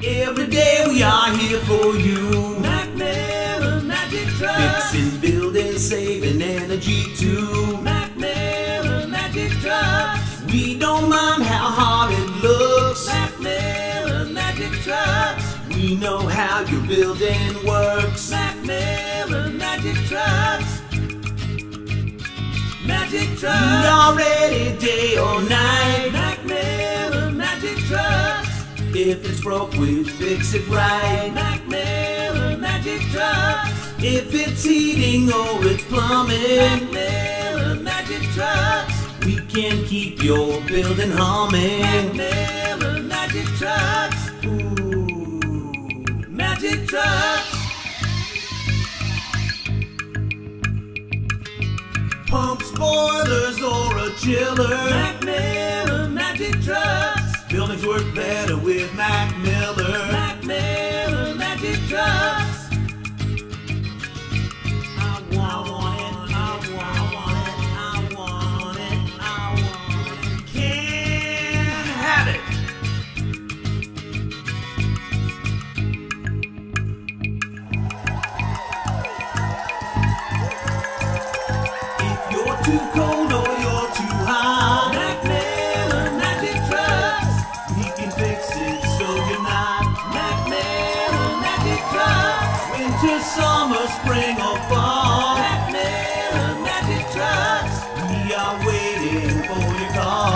Every day we are here for you. MacMiller Magic Trucks. Fixing, building, saving energy too. MacMiller Magic Trucks. We don't mind how hard it looks. MacMiller Magic Trucks. We know how your building works. MacMiller Magic Trucks. Magic Trucks. We are ready day or night. MacMiller Magic Trucks. If it's broke, we fix it right. MacMiller Magic Trucks. If it's heating or it's plumbing, MacMiller Magic Trucks. we can keep your building humming. MacMiller Magic Trucks. Ooh. Magic Trucks. Pump, spoilers, or a chiller. MacMiller Magic Trucks. Buildings work better with MacMiller. MacMiller Magic Trucks. I want it, I want it, I want it, I want it. Can't have it. If you're too cold or you're too hot, MacMiller Magic Trucks. we can fix it so you're not. MacMiller Magic Trucks. Winter, summer, spring, or fall, MacMiller Magic Trucks. we are waiting for your call.